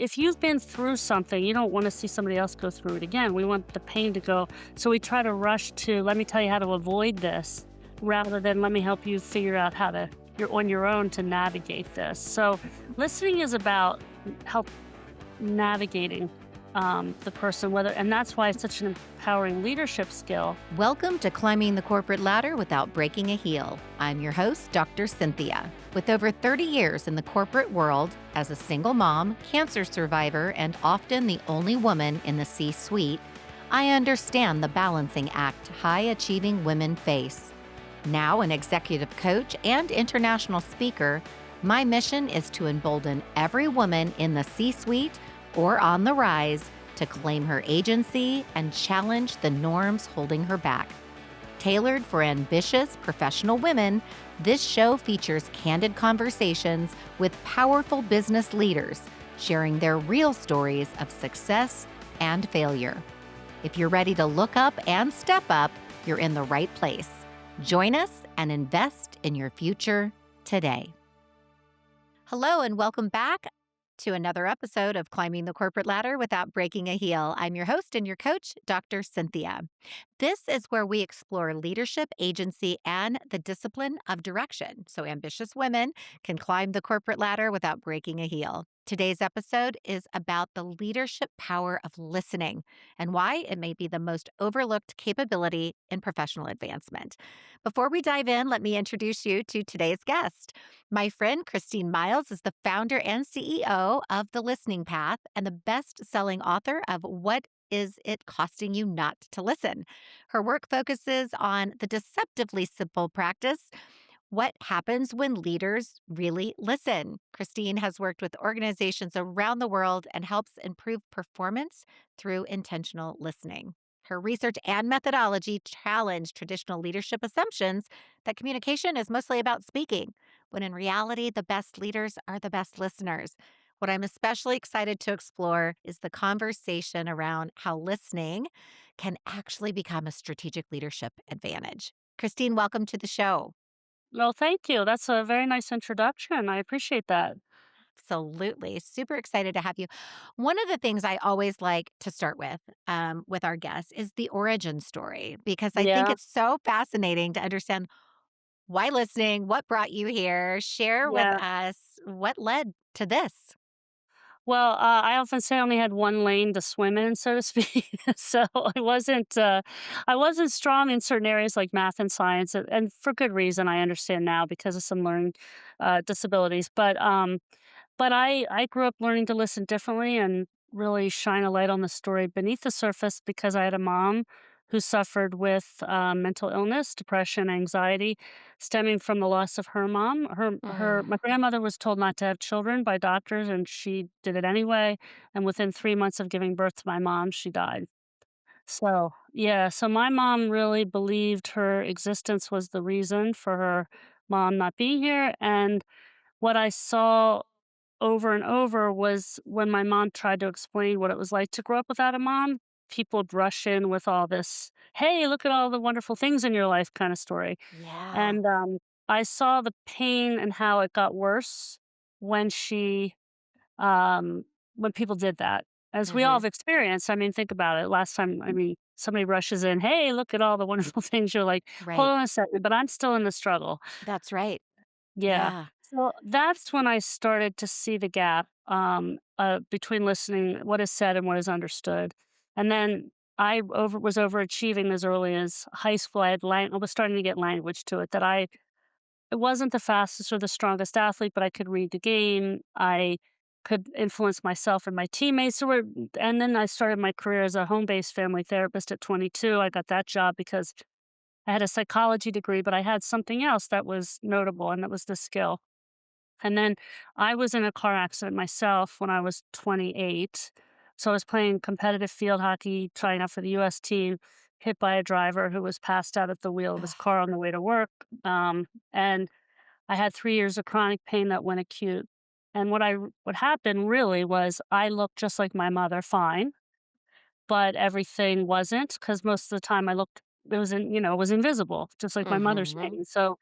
if you've been through something, you don't want to see somebody else go through it again. We want the pain to go. So we try to rush to, let me tell you how to avoid this rather than let me help you figure out how to, you're on your own to navigate this. So listening is about help navigating the person, and that's why it's such an empowering leadership skill. Welcome to Climbing the Corporate Ladder Without Breaking a Heel. I'm your host, Dr. Cynthia. With over 30 years in the corporate world as a single mom, cancer survivor, and often the only woman in the C-suite, I understand the balancing act high-achieving women face. Now an executive coach and international speaker, my mission is to embolden every woman in the C-suite or on the rise to claim her agency and challenge the norms holding her back. Tailored for ambitious professional women, this show features candid conversations with powerful business leaders sharing their real stories of success and failure. If you're ready to look up and step up, you're in the right place. Join us and invest in your future today. Hello and welcome back to another episode of Climbing the Corporate Ladder Without Breaking a Heel. I'm your host and your coach, Dr. Cynthia. This is where we explore leadership, agency, and the discipline of direction so ambitious women can climb the corporate ladder without breaking a heel. Today's episode is about the leadership power of listening and why it may be the most overlooked capability in professional advancement. Before we dive in, let me introduce you to today's guest. My friend Christine Miles is the founder and CEO of The Listening Path and the best-selling author of What Is It Costing You Not to Listen? Her work focuses on the deceptively simple practice, what happens when leaders really listen. Christine has worked with organizations around the world and helps improve performance through intentional listening. Her research and methodology challenge traditional leadership assumptions that communication is mostly about speaking, when in reality, the best leaders are the best listeners. What I'm especially excited to explore is the conversation around how listening can actually become a strategic leadership advantage. Christine, welcome to the show. Well, thank you. That's a very nice introduction. I appreciate that. Absolutely. Super excited to have you. One of the things I always like to start with our guests is the origin story, because I think Yeah, it's so fascinating to understand why listening, what brought you here, share with yeah. us what led to this. Well, I often say I only had one lane to swim in, so to speak. So I wasn't strong in certain areas like math and science, and for good reason. I understand now because of some learning disabilities. But I grew up learning to listen differently and really shine a light on the story beneath the surface because I had a mom who suffered with mental illness, depression, anxiety, stemming from the loss of her mom. My Mm. grandmother was told not to have children by doctors, and she did it anyway. And within 3 months of giving birth to my mom, she died. So yeah, so my mom really believed her existence was the reason for her mom not being here, and what I saw over and over was when my mom tried to explain what it was like to grow up without a mom, people would rush in with all this, "Hey, look at all the wonderful things in your life," kind of story. Yeah. And I saw the pain and how it got worse when um, when people did that, as we all Hmm. have experienced. I mean, think about it. Last time, I mean, somebody rushes in, "Hey, look at all the wonderful things." You're like, "Hold Right. on a second, but I'm still in the struggle." That's right. Yeah. Yeah. So that's when I started to see the gap between listening, what is said and what is understood. And then was overachieving as early as high school. I was starting to get language to it. It wasn't the fastest or the strongest athlete, but I could read the game. I could influence myself and my teammates. And then I started my career as a home-based family therapist at 22. I got that job because I had a psychology degree, but I had something else that was notable, and that was the skill. And then I was in a car accident myself when I was 28. So I was playing competitive field hockey, trying out for the US team, hit by a driver who was passed out at the wheel of his Ugh. car on the way to work. And I had 3 years of chronic pain that went acute. And what happened really was I looked just like my mother, fine, but everything wasn't because most of the time I looked, it was invisible, just like my mother's Hmm. pain. So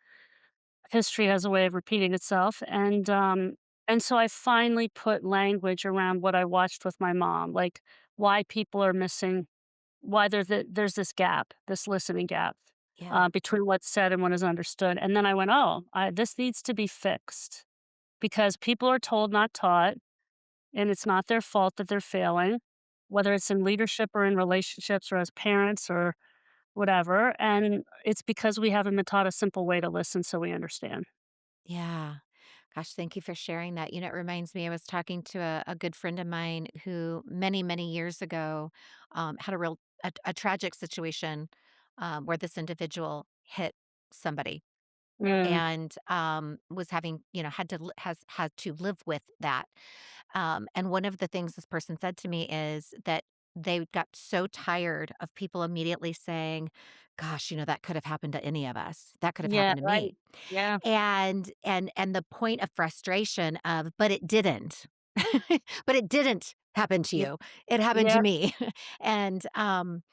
history has a way of repeating itself. And And so I finally put language around what I watched with my mom, like why people are missing, why there's this gap, this listening gap Yeah. between what's said and what is understood. And then I went, oh, this needs to be fixed because people are told, not taught, and it's not their fault that they're failing, whether it's in leadership or in relationships or as parents or whatever. And it's because we haven't been taught a simple way to listen so we understand. Yeah. Gosh, thank you for sharing that. It reminds me, I was talking to a good friend of mine who many, many years ago had a tragic situation where this individual hit somebody Mm, and was having, had to has had to live with that. And one of the things this person said to me is that they got so tired of people immediately saying, "Gosh, that could have happened to any of us. That could have yeah, happened to right. me." Yeah. And the point of frustration of, "But it didn't." But it didn't happen to Yeah. you. It happened to Yeah. me. And, um,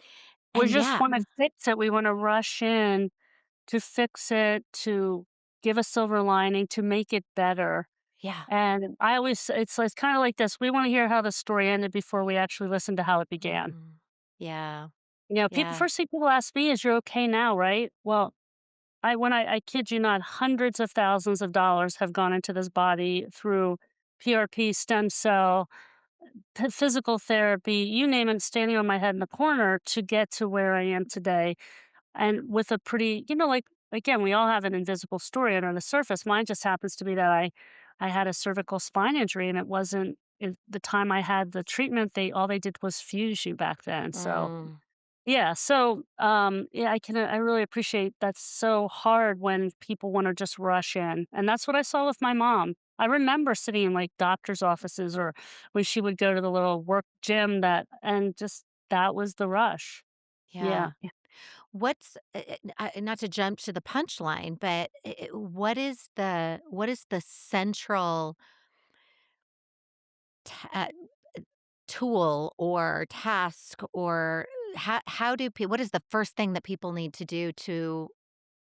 We and just yeah, want to fix it. We want to rush in to fix it, to give a silver lining, to make it better. yeah. And I always, it's kind of like this. We want to hear how the story ended before we actually listen to how it began. Mm. Yeah, People, yeah. first thing people ask me is, "You're okay now, right?" Well, I kid you not, hundreds of thousands of dollars have gone into this body through PRP, stem cell, physical therapy, you name it, standing on my head in the corner to get to where I am today. And with a pretty, like, again, we all have an invisible story under the surface. Mine just happens to be that I had a cervical spine injury, and it wasn't the time I had the treatment. All they did was fuse you back then. So Mm, yeah, so yeah, I really appreciate that's so hard when people want to just rush in. And that's what I saw with my mom. I remember sitting in like doctor's offices or when she would go to the little work gym and just that was the rush. Yeah. yeah. What's not to jump to the punchline, but what is the central ta tool or task, or how do people? What is the first thing that people need to do to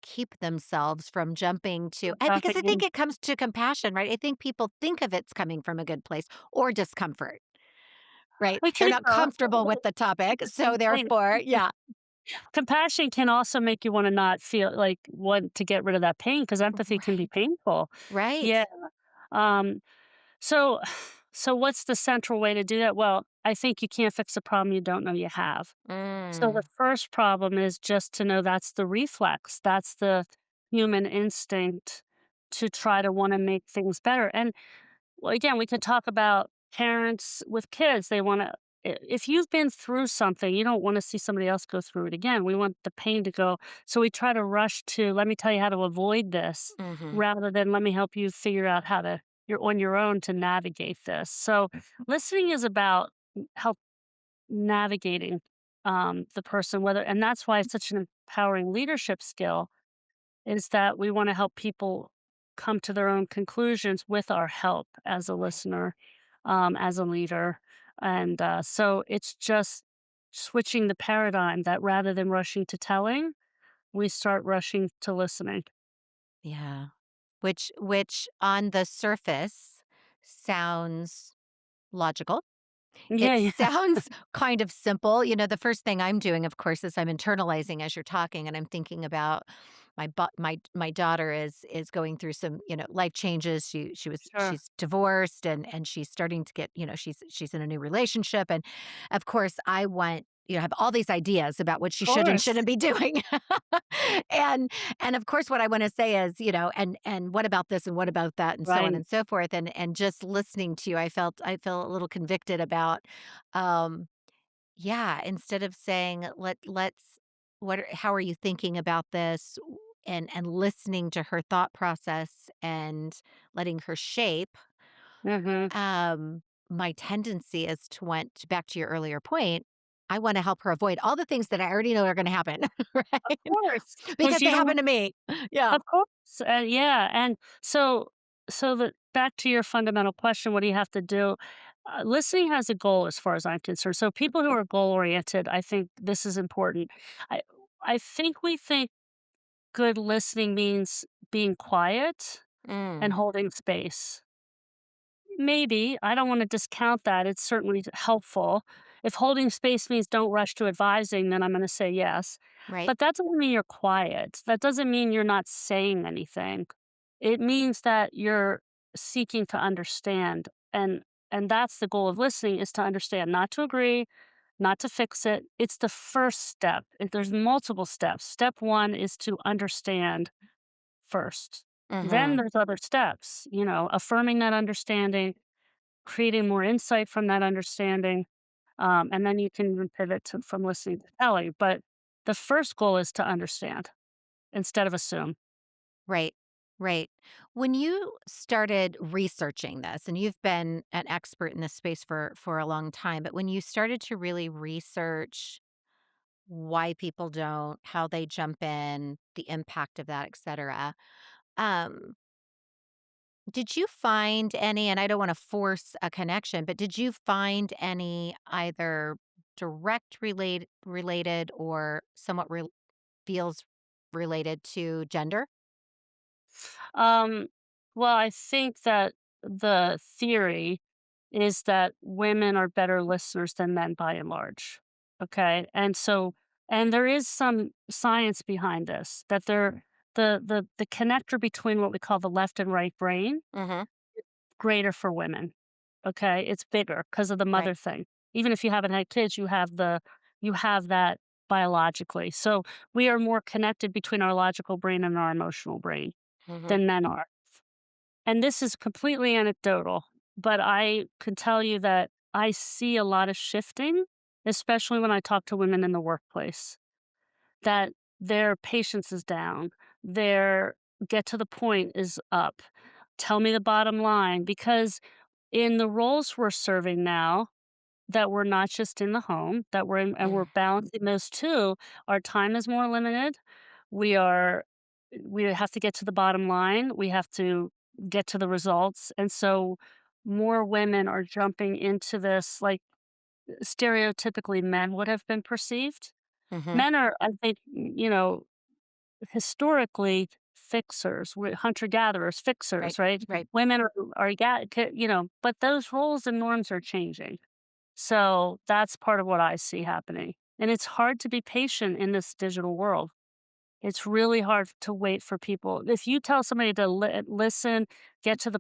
keep themselves from jumping to because I think Trafficking. it comes to compassion, right? I think people think of it's coming from a good place or discomfort, right? We They're can not comfortable with the topic, the so same thing. therefore yeah. Compassion can also make you want to not feel like want to get rid of that pain because empathy can be Right, painful. right. Yeah. Um, So, so what's the central way to do that? Well, I think you can't fix a problem you don't know you have. So the Mm, first problem is just to know that's the reflex. That's the human instinct to try to want to make things better. And well, again, we could talk about parents with kids. They want to, if you've been through something, you don't want to see somebody else go through it again. We want the pain to go. So we try to rush to, let me tell you how to avoid this mhm. rather than let me help you figure out how to, you're on your own to navigate this. So listening is about help navigating the person, whether, and that's why it's such an empowering leadership skill is that we want to help people come to their own conclusions with our help as a Right. listener, as a leader. And so it's just switching the paradigm that rather than rushing to telling, we start rushing to listening. Yeah. Which on the surface sounds logical. Yeah, It yeah, sounds kind of simple. The first thing I'm doing, of course, is I'm internalizing as you're talking, and I'm thinking about my daughter is going through some, life changes. sure. She's divorced, and she's starting to get, she's in a new relationship, and of course, I want, have all these ideas about what Of she should and course. shouldn't be doing. and and of course what I want to say is, and what about this and what about that and so on Right. and so forth. And just listening to you, I felt a little convicted about um yeah, instead of saying let's how are you thinking about this, and listening to her thought process and letting her shape. Hmm. um my tendency is to want back to your earlier point, I want to help her avoid all the things that I already know are going to happen, Of right? course. Because Because you they don't, happen to me. Yeah. of course. Yeah. And so the back to your fundamental question, what do you have to do? Listening has a goal as far as I'm concerned. So people who are goal oriented, I think this is important. I I think we think good listening means being quiet and Mm, holding space. Maybe. I don't wanna discount that, it's certainly helpful. If holding space means don't rush to advising, then I'm gonna say yes. Right. But that doesn't mean you're quiet. That doesn't mean you're not saying anything. It means that you're seeking to understand, and that's the goal of listening, is to understand, not to agree, not to fix it. It's the first step. If there's multiple steps. Step 1 is to understand first. Then Mhm. there's other steps, affirming that understanding, creating more insight from that understanding, and then you can even pivot from listening to Kelly. But the first goal is to understand instead of assume. Right. Right. When you started researching this, and you've been an expert in this space for a long time, but when you started to really research why people don't, how they jump in, the impact of that, etcetera, um, did you find any, and I don't want to force a connection, but did you find any either direct related or somewhat feels related to gender? Um, well, I think that the theory is that women are better listeners than men by and large. Okay. And there is some science behind this, that the connector between what we call the left and right brain, Mhm. greater for women. Okay. It's bigger because of the Right. mother thing. Even if you haven't had kids, you have that biologically. So we are more connected between our logical brain and our emotional brain Mhm. than men are. And this is completely anecdotal, but I can tell you that I see a lot of shifting, especially when I talk to women in the workplace, that their patience is down, their get to the point is up. Tell me the bottom line, because in the roles we're serving now, that we're not just in the home, that we're in, and we're Mm. balancing those 2. Our time is more limited. We are we have to get to the bottom line. We have to get to the results. And so more women are jumping into this, like stereotypically men would have been perceived. Mhm. Men are, I think, historically fixers, hunter gatherers, Right. fixers, right? Right. Women but those roles and norms are changing. So that's part of what I see happening. And it's hard to be patient in this digital world. It's really hard to wait for people. If you tell somebody to listen, get to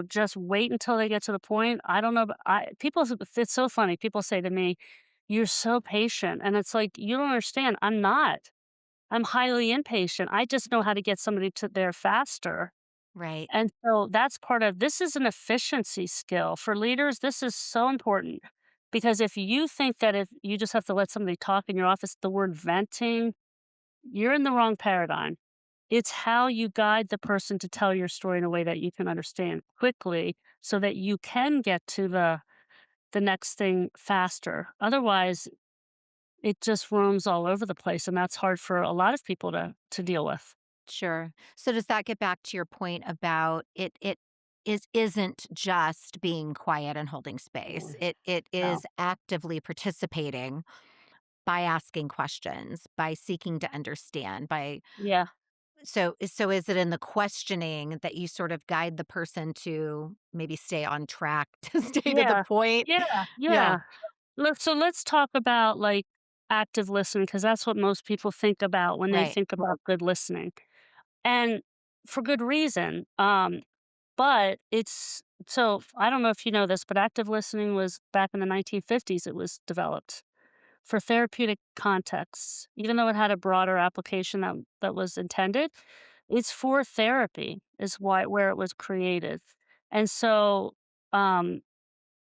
just wait until they get to the point. I don't know. But it's so funny. People say to me, "You're so patient," and it's like you don't understand. I'm not. I'm highly impatient. I just know how to get somebody to there faster. Right. And so that's part of this is an efficiency skill. For leaders, this is so important because if you think that if you just have to let somebody talk in your office, the word venting, you're in the wrong paradigm. It's how you guide the person to tell your story in a way that you can understand quickly so that you can get to the next thing faster. Otherwise, it just roams all over the place and that's hard for a lot of people to deal with. Sure. So does that get back to your point about isn't just being quiet and holding space. Mm. It No. is actively participating by asking questions, by seeking to understand, by Yeah. so is it in the questioning that you sort of guide the person to maybe stay on track, to stay to the Yeah. point? Yeah. Yeah. Yeah. Let's talk about, like, active listening because that's what most people think about when they Right. think about good listening, and for good reason, but I don't know if you know this, but active listening was back in the 1950s, it was developed for therapeutic contexts. Even though it had a broader application that was intended, it's for therapy is where it was created, and so, um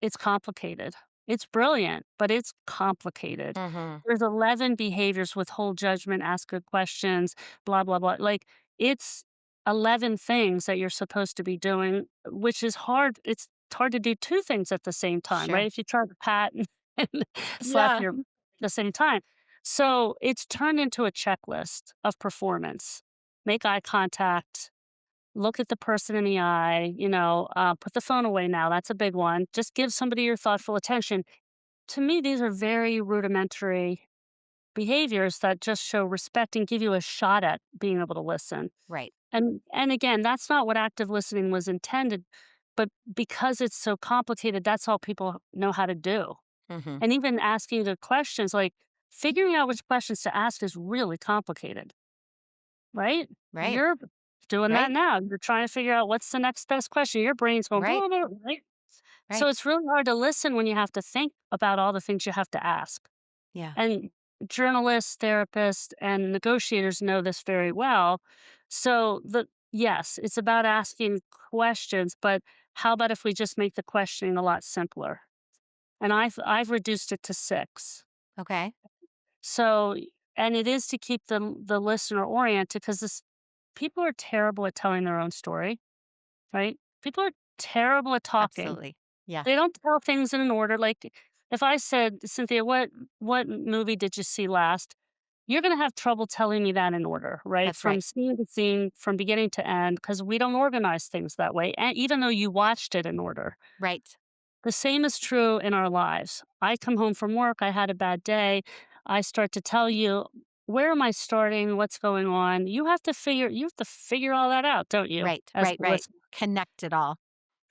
it's complicated. It's brilliant, but it's complicated. Mhm. There's 11 behaviors: withhold judgment, ask good questions, blah, blah, blah. Like, it's 11 things that you're supposed to be doing, which is hard. It's hard to do 2 things at the same time, right? Sure. If you try to pat and slap Yeah. your at the same time. So, it's turned into a checklist of performance. Make eye contact, look at the person in the eye, put the phone away now. That's a big one. Just give somebody your thoughtful attention. To me, these are very rudimentary behaviors that just show respect and give you a shot at being able to listen. Right. And again, that's not what active listening was intended. but because it's so complicated, that's all people know how to do. Mhm. And even asking the questions, like figuring out which questions to ask is really complicated, right? Right. You're doing that Right. now. You're trying to figure out what's the next best question. Your brain's going, Right. blah, blah, blah, right? So Right. it's really hard to listen when you have to think about all the things you have to ask. Yeah. And journalists, therapists, and negotiators know this very well. So yes, it's about asking questions, but how about if we just make the questioning a lot simpler? And I've reduced it to 6. Okay. So, and it is to keep the listener oriented because this people are terrible at telling their own story, right? People are terrible at talking. Absolutely. Yeah. They don't tell things in an order. Like if I said, Cynthia, what movie did you see last? You're going to have trouble telling me that in order, right? That's From right. scene to scene, from beginning to end, because we don't organize things that way. And even though you watched it in order, Right. the same is true in our lives. I come home from work, I had a bad day. I start to tell you, where am I starting? What's going on? You have to figure all that out, don't you? Right. As Right. the Right. listener. Connect it all.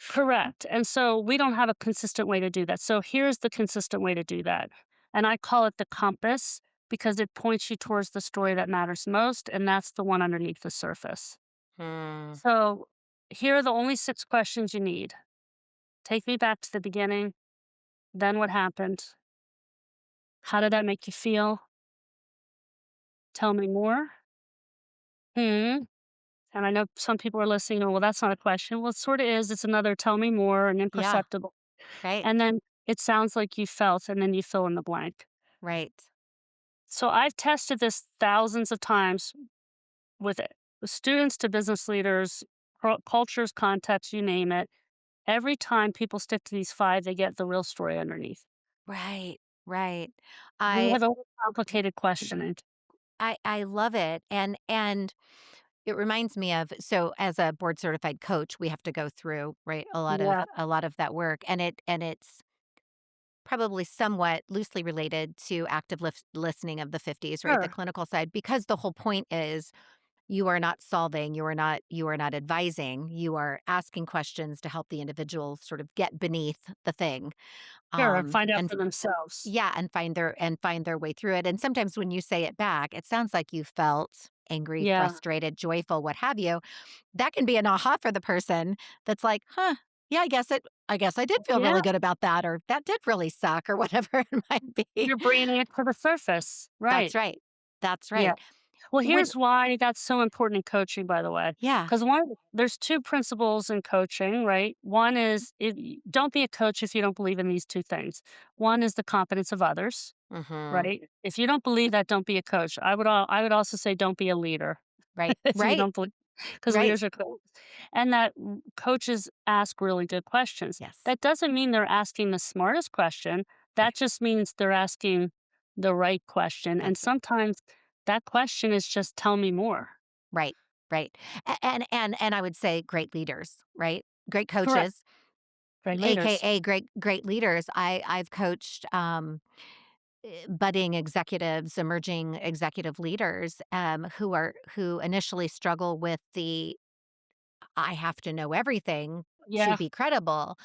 Correct. And so we don't have a consistent way to do that. So here's the consistent way to do that. And I call it the compass because it points you towards the story that matters most. And that's the one underneath the surface. Hmm. So here are the only 6 questions you need. Take me back to the beginning. Then what happened? How did that make you feel? Tell me more. Hmm. And I know some people are listening, oh, well, that's not a question. Well, it sort of is. It's another tell me more and Yeah. imperceptible. Right. And then it sounds like you felt, and then you fill in the blank. Right. So I've tested this thousands of times with it, with students to business leaders, cultures, contexts, you name it. Every time people stick to these 5, they get the real story underneath. Right. Right. We I have overcomplicated questioning. I love it. And it reminds me of, so as a board certified coach, we have to go through, right, Yeah, a lot of that work, and it's probably somewhat loosely related to active listening of the 50s, right? The sure, clinical side, because the whole point is you are not solving, you are not advising, you are asking questions to help the individual sort of get beneath the thing. sure, and find out And for themselves. yeah, and find their way through it. And sometimes when you say it back, it sounds like you felt angry, Yeah, frustrated, joyful, what have you. That can be an aha for the person that's like, "Huh, yeah, I guess I did feel yeah. really good about that," or "That did really suck," or whatever it might be. You're bringing it to the surface, That's right? right. That's Yeah. right. Well, When here's why that's so important in coaching, by the way. Yeah. Because there's 2 principles in coaching, right? One is don't be a coach if you don't believe in these 2 things. One is the competence of others, Mhm. right? If you don't believe that, don't be a coach. I would also say don't be a leader Right. if you Right. don't believe, because Right. leaders are cool. And that coaches ask really good questions. Yes. That doesn't mean they're asking the smartest question. That Right. just means they're asking the right question. And That's sometimes that question is just tell me more. right. Right. And I would say great leaders, right? Great Correct. coaches, Great leaders. AKA great leaders. I've coached, budding executives, emerging executive leaders, who initially struggle with the "I have to know everything to Yeah. be credible,"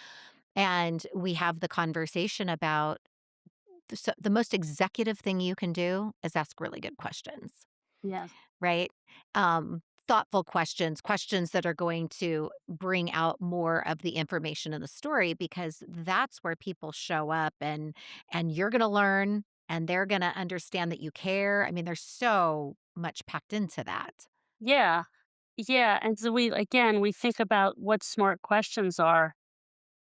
and we have the conversation about the most executive thing you can do is ask really good questions. Yeah. Right? Thoughtful questions, questions that are going to bring out more of the information in the story, because that's where people show up, and you're going to learn, and they're going to understand that you care. I mean, there's so much packed into that. Yeah. Yeah. And so we think about what smart questions are,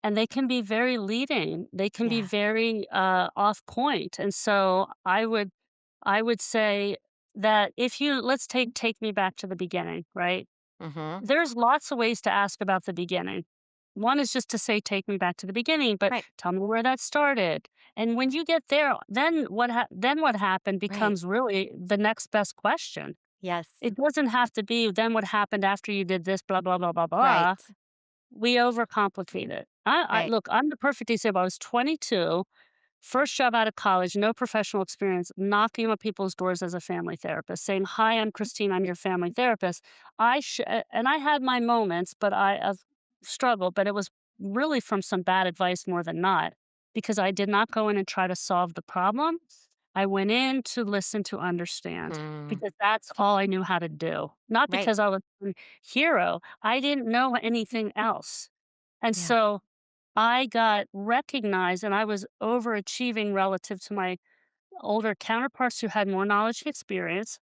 and they can be very leading. They can be Yeah. very off point. And so I would say that if you let's take me back to the beginning, right? Mhm. There's lots of ways to ask about the beginning. One is just to say, take me back to the beginning, but Right. tell me where that started. And when you get there, then what happened Right. becomes really the next best question. Yes. It doesn't have to be then what happened after you did this, blah, blah, blah, blah, blah. Right. We overcomplicate it. Right. Look, I'm the perfect example. I was 22, first job out of college, no professional experience, knocking on people's doors as a family therapist, saying, "Hi, I'm Christine. I'm your family therapist." And I had my moments, but I have struggled. But it was really from some bad advice more than not, because I did not go in and try to solve the problem. I went in to listen to understand Mm, because that's all I knew how to do. Not right. because I was a hero. I didn't know anything else. And Yeah. so I got recognized and I was overachieving relative to my older counterparts who had more knowledge and experience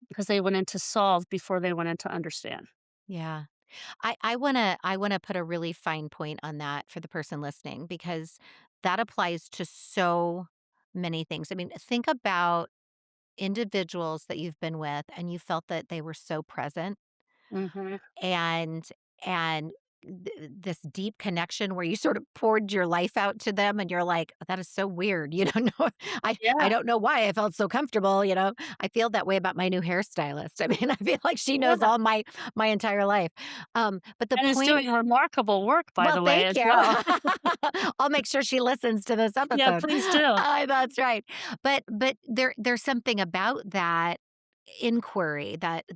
because they went into solve before they went into understand. Yeah. I wanna put a really fine point on that for the person listening because that applies to so many things. I mean, think about individuals that you've been with and you felt that they were so present Mhm. and and this deep connection where you sort of poured your life out to them and you're like, that is so weird. You don't know. I Yeah. don't know why I felt so comfortable. I feel that way about my new hairstylist. I mean, I feel like she knows Yeah. all my entire life. But the And is point. doing remarkable work, by Well, the way, thank as you. well. I'll make sure she listens to this Yeah, episode. please do. That's right. But there's something about that inquiry, that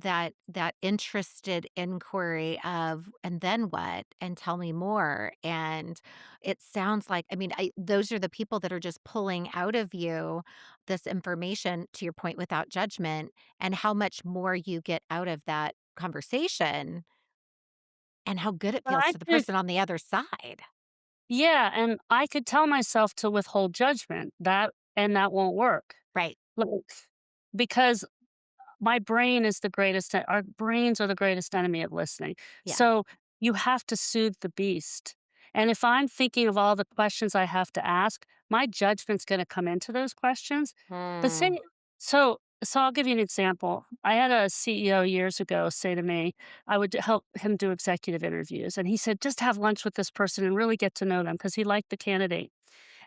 interested inquiry of, "And then what? And tell me more." And it sounds like, I mean, those are the people that are just pulling out of you this information, to your point, without judgment, and how much more you get out of that conversation and how good it But feels I to the could person on the other side. yeah, and I could tell myself to withhold judgment, that won't work. Right. Like, because my brain is the greatest our brains are the greatest enemy of listening. Yeah. So, you have to soothe the beast. And if I'm thinking of all the questions I have to ask, my judgment's gonna come into those questions. But Hmm. say so I'll give you an example. I had a CEO years ago say to me, I would help him do executive interviews, and he said, "Just have lunch with this person and really get to know them," because he liked the candidate.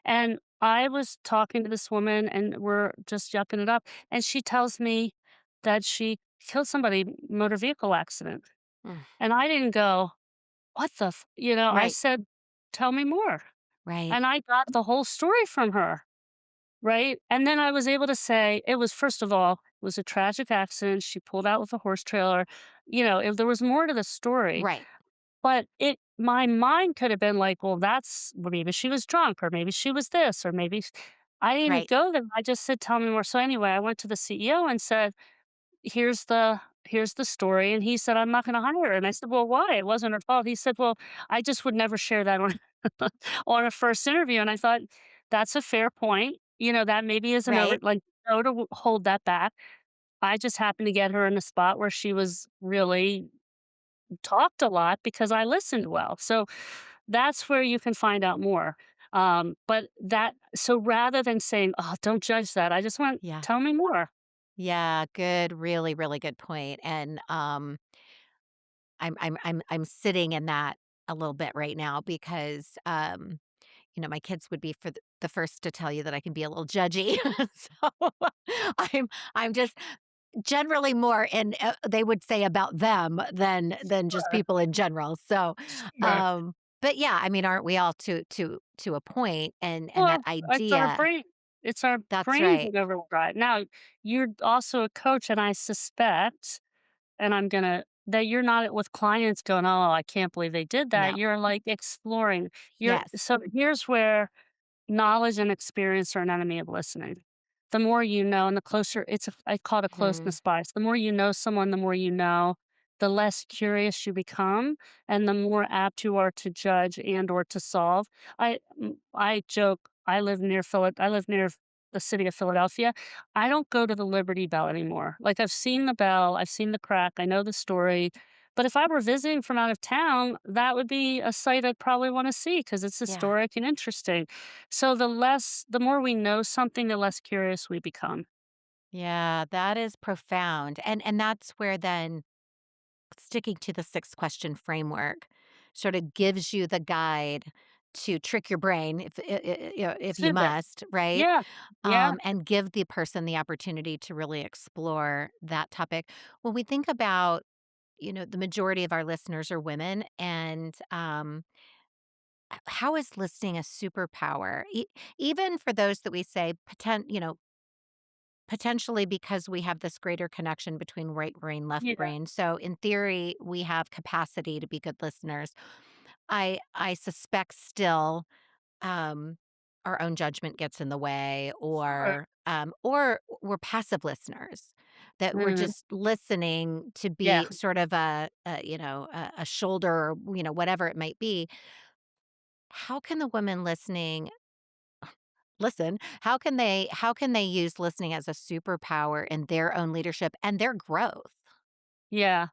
And I was talking to this woman and we're just yucking it up. And she tells me that she killed somebody, motor vehicle accident. Mm. And I didn't go, what the, I Right. said, tell me more. Right. And I got the whole story from her. Right. And then I was able to say, it was, first of all, it was a tragic accident. She pulled out with a horse trailer. If there was more to the story, Right. but my mind could have been like, "Well, well, maybe she was drunk, or maybe she was this, or maybe I didn't Right. go there. I just said, "Tell me more." So anyway, I went to the CEO and said, here's the story." And he said, "I'm not gonna hire her." And I said, "Well, why? It wasn't her fault." He said, "Well, I just would never share that on on a first interview." And I thought, that's a fair point. That maybe is an over Right. like, no to hold that back. I just happened to get her in a spot where she was really talked a lot because I listened well. So that's where you can find out more. So rather than saying, "Oh, don't judge that," I just want, Yeah. tell me more. Yeah. Good. Really, really good point. And I'm sitting in that a little bit right now because my kids would be the first to tell you that I can be a little judgy. So I'm I'm just generally more in, they would say, about them than just Sure, people in general. So, sure. but yeah, I mean, aren't we all to a point, and that Well, it's our idea. brain. It's our That's brains right. that overdrive. Now, you're also a coach, and I suspect, and that you're not with clients going, "Oh, I can't believe they did that." No. You're like exploring. Yes. So here's where knowledge and experience are an enemy of listening. The more you know, and the closer I call it a Mhm. closeness bias. The more you know someone, the more you know, the less curious you become, and the more apt you are to judge and or to solve. I joke. I live near the city of Philadelphia. I don't go to the Liberty Bell anymore. Like, I've seen the bell, I've seen the crack, I know the story. But if I were visiting from out of town, that would be a site I'd probably want to see because it's Yeah. historic and interesting. So the more we know something, the less curious we become. Yeah, that is profound. And that's where then sticking to the 6 question framework sort of gives you the guide to trick your brain if you Super. must, right? Yeah. Yeah. And give the person the opportunity to really explore that topic. When we think about, the majority of our listeners are women, and how is listening a superpower? Even for those that we say potentially, because we have this greater connection between right brain, left Yeah. brain. So in theory, we have capacity to be good listeners. I suspect still, um, our own judgment gets in the way, Sure. or we're passive listeners, that we're Mm, just listening to yeah, be sort of a shoulder, or, whatever it might be. How can the women listening listen? How can they use listening as a superpower in their own leadership and their growth? yeah.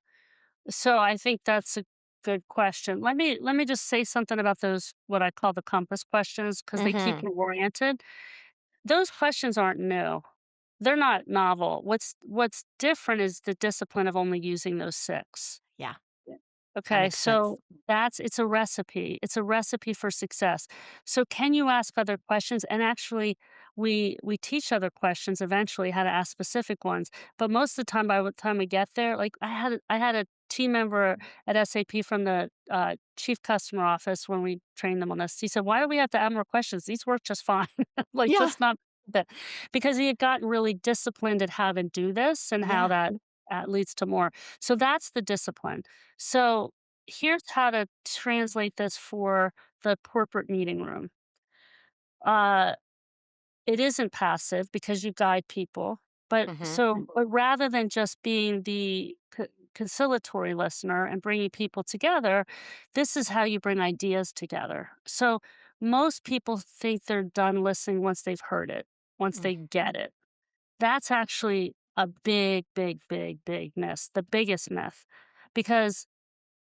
So I think that's a good question. Let me just say something about those what I call the compass questions because they keep Mhm. you oriented. Those questions aren't new. They're not novel. What's different is the discipline of only using those 6. Yeah, that Okay, makes sense. so that's it's a recipe. It's a recipe for success. So can you ask other questions? And actually we teach other questions eventually how to ask specific ones. But most of the time by the time we get there, like I had a team member at SAP from the chief customer office when we trained them on this. He said, "Why do we have to add more questions? These work just fine." Like Yeah, that's not that because he had gotten really disciplined at how to do this and how yeah. that leads to more. So that's the discipline. So here's how to translate this for the corporate meeting room. Uh, it isn't passive because you guide people, Mhm, but rather than just being the conciliatory listener and bringing people together, this is how you bring ideas together. So most people think they're done listening once they've heard it, once mm, they get it. That's actually a big, big, big, big miss, the biggest myth, because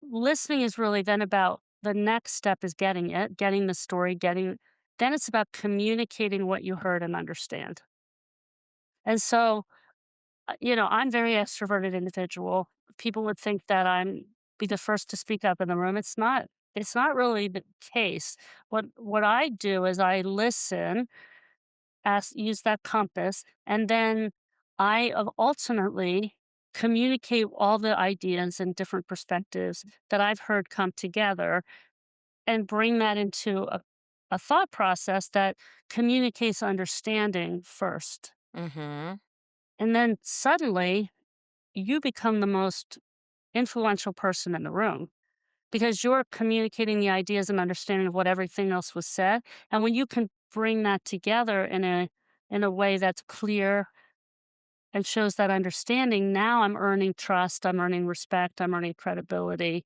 listening is really then about the next step is getting it, getting the story, then it's about communicating what you heard and understand. And so, I'm very extroverted individual. People would think that I'm be the first to speak up in the room. It's not really the case. What I do is I listen, use that compass, and then ultimately communicate all the ideas and different perspectives that I've heard come together and bring that into a thought process that communicates understanding first. mhm. And then suddenly you become the most influential person in the room because you're communicating the ideas and understanding of what everything else was said. And when you can bring that together in a way that's clear and shows that understanding, now I'm earning trust, I'm earning respect, I'm earning credibility.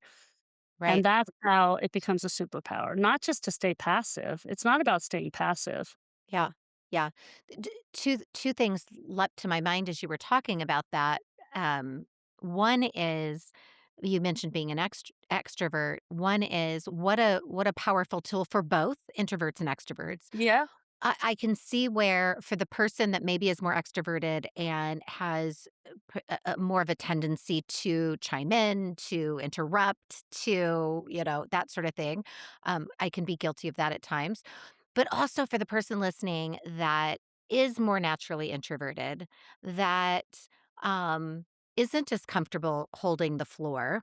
And Right. that's how it becomes a superpower, not just to stay passive. It's not about staying passive. Yeah. Yeah. 2 things leapt to my mind as you were talking about that. Um, One is, you mentioned being an extrovert. One is, what a powerful tool for both introverts and extroverts. Yeah, I can see where, for the person that maybe is more extroverted and has more of a tendency to chime in, to interrupt, to, that sort of thing. I can be guilty of that at times. But also for the person listening that is more naturally introverted, that um, isn't as comfortable holding the floor.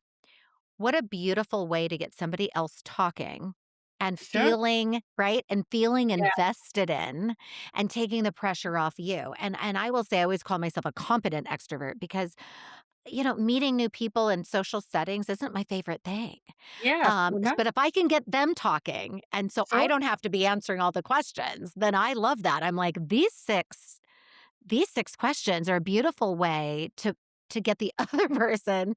What a beautiful way to get somebody else talking and sure. feeling, right? And feeling Yeah, invested in, and taking the pressure off you. And I will say, I always call myself a competent extrovert because, meeting new people in social settings isn't my favorite thing. yeah. Well, no, But if I can get them talking, and so I sure. don't have to be answering all the questions, then I love that. I'm like, these six questions are a beautiful way to get the other person,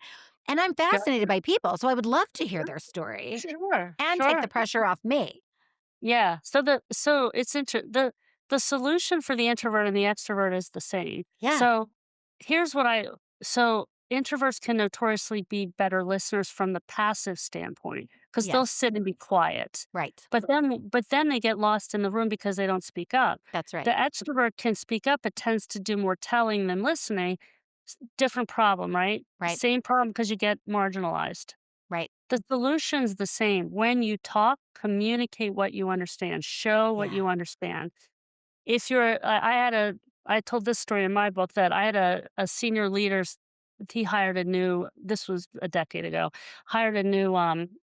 and I'm Yeah, fascinated by people, so I would love to hear sure, their story sure, and take sure. the pressure off me. Yeah. So it's the solution for the introvert and the extrovert is the same. Yeah, So here's what I so introverts can notoriously be better listeners from the passive standpoint because they'll yes, sit and be quiet. right. But then they get lost in the room because they don't speak up. That's The right, extrovert can speak up, but tends to do more telling than listening. Different problem, right? right, Same problem because you get marginalized. right. The solution's the same. When you talk, communicate what you understand, show what Yeah, you understand. If you're I told this story in my book that I had a senior leader, he hired this was a decade ago, hired a new,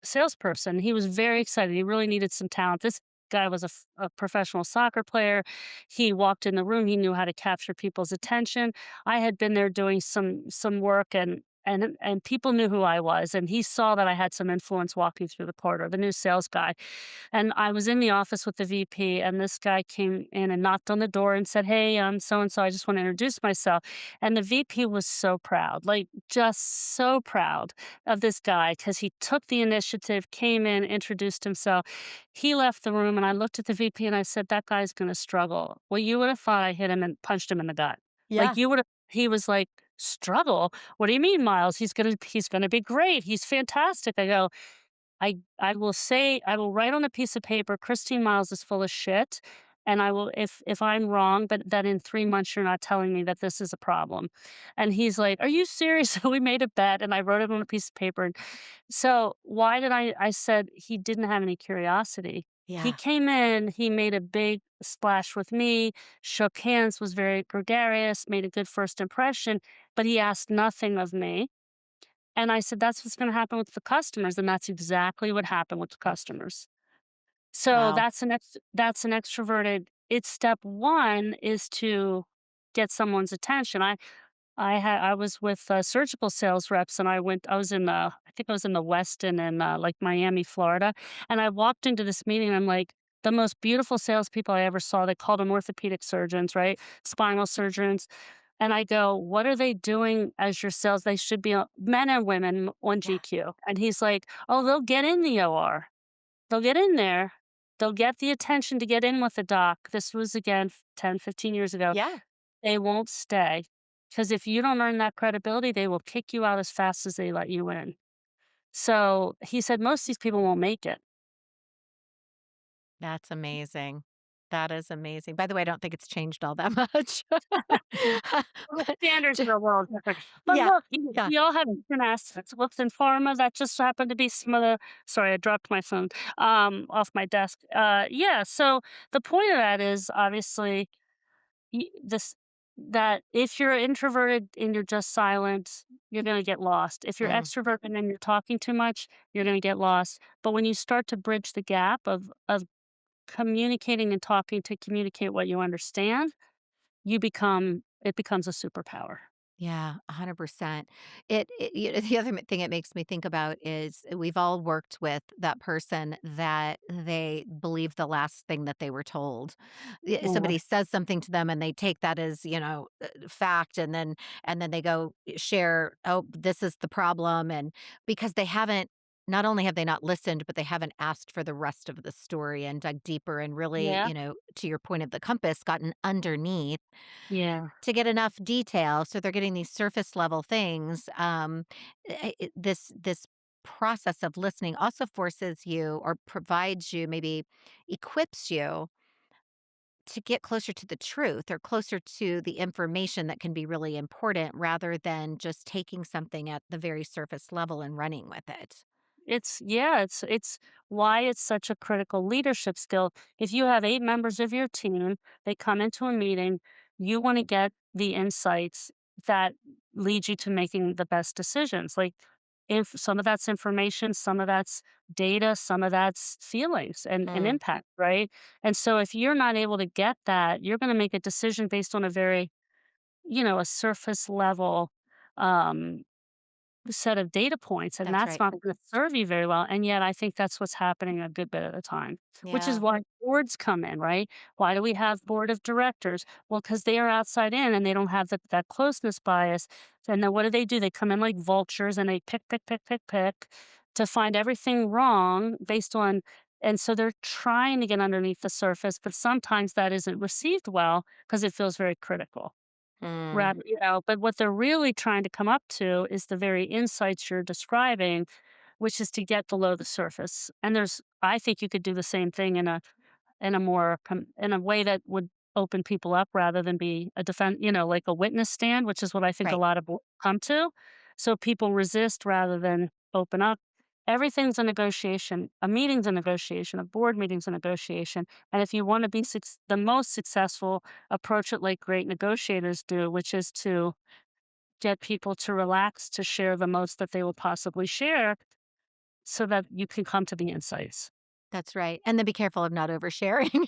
salesperson. He was very excited. He really needed some talent. This guy was a professional soccer player. He walked in the room, he knew how to capture people's attention. I had been there doing some work and and people knew who I was, and he saw that I had some influence walking through the corridor, the new sales guy. And I was in the office with the VP, and this guy came in and knocked on the door and said, "Hey, I'm so and so. I just want to introduce myself." And the VP was so proud, like just so proud of this guy because he took the initiative, came in, introduced himself. He left the room, and I looked at the VP and I said, "That guy's going to struggle." Well, you would have thought I hit him and punched him in the gut. Like Yeah. you would have. He was like, "Struggle? What do you mean, Miles? He's gonna be great. He's fantastic." I go, I will say I will write on a piece of paper, "Christine Miles is full of shit," and I will if I'm wrong, but that in 3 months you're not telling me that this is a problem. And he's like, "Are you serious?" So we made a bet, and I wrote it on a piece of paper. And so why did I said he didn't have any curiosity. He Yeah. came in, he made a big splash with me, shook hands, was very gregarious, made a good first impression, but he asked nothing of me. And I said, "That's what's gonna happen with the customers," and that's exactly what happened with the customers. So Wow. that's an extroverted it's step 1 is to get someone's attention. I was with, surgical sales reps, and I was in, I think I was in the Westin in, like, Miami, Florida, and I walked into this meeting, and I'm like, the most beautiful salespeople I ever saw. They called them orthopedic surgeons, right? Spinal surgeons. And I go, "What are they doing as your sales? They should be on men and women on Yeah. GQ." And he's like, "Oh, they'll get in the OR. They'll get in there. They'll get the attention to get in with the doc." This was again 10, 15 years ago. Yeah. They won't stay because if you don't earn that credibility, they will kick you out as fast as they let you in. So he said, "Most of these people won't make it." That's amazing. That is amazing. By the way, I don't think it's changed all that much. Well, the But standards j are a little different. But yeah, look, yeah. we all have different assets. What's in pharma, that just happened to be some of the sorry, I dropped my phone, off my desk. Yeah, so the point of that is obviously this that if you're introverted and you're just silent, you're gonna get lost. If you're Mm, extroverted and you're talking too much, you're gonna get lost. But when you start to bridge the gap of communicating and talking to communicate what you understand, it becomes a superpower. yeah, 100%. The other thing it makes me think about is we've all worked with that person that they believe the last thing that they were told. Yeah. Somebody says something to them and they take that as, fact, and then they go share, "Oh, this is the problem," and because they haven't not only have they not listened, but they haven't asked for the rest of the story and dug deeper and really, Yeah. to your point of the compass, gotten underneath Yeah. to get enough detail, so they're getting these surface level things. This process of listening also forces you or provides you, maybe equips you to get closer to the truth or closer to the information that can be really important rather than just taking something at the very surface level and running with it. It's why it's such a critical leadership skill. If you have 8 members of your team, they come into a meeting, you wanna get the insights that lead you to making the best decisions. Like, if some of that's information, some of that's data, some of that's feelings and Mm, impact, right? And so if you're not able to get that, you're gonna make a decision based on a very, a surface level, um set of data points, and that's that's right. not gonna serve you very well, and yet I think that's what's happening a good bit of the time, which is Yeah. why boards come in, right? Why do we have board of directors? Well, because they are outside in and they don't have that closeness bias, and then what do? They come in like vultures and they pick, pick, pick, pick, pick to find everything wrong based on and so they're trying to get underneath the surface, but sometimes that isn't received well because it feels very critical. Mm, Rather but what they're really trying to come up to is the very insights you're describing, which is to get below the surface. And I think you could do the same thing in a way that would open people up rather than be like a witness stand, which is what I think a right. lot of come to. So people resist rather than open up. Everything's a negotiation. A meeting's a negotiation. A board meeting's a negotiation. And if you want to be the most successful, approach it like great negotiators do, which is to get people to relax, to share the most that they will possibly share so that you can come to the insights. That's right, and then be careful of not oversharing.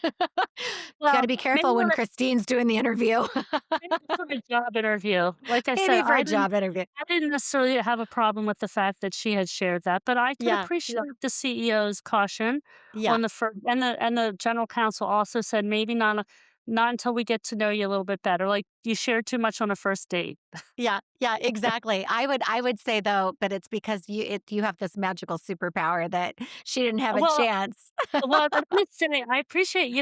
Gotta Well, be maybe careful when Christine's doing the interview. maybe for a job interview. Like I said, Maybe for a job interview. I didn't necessarily have a problem with the fact that she had shared that, but I can Yeah, appreciate the CEO's caution yeah, on the first, and the general counsel also said maybe not until we get to know you a little bit better. Like you shared too much on a first date. yeah, yeah, exactly. I would say though, but it's because you have this magical superpower that she didn't have a Well, chance. Well, I'm just saying, I appreciate,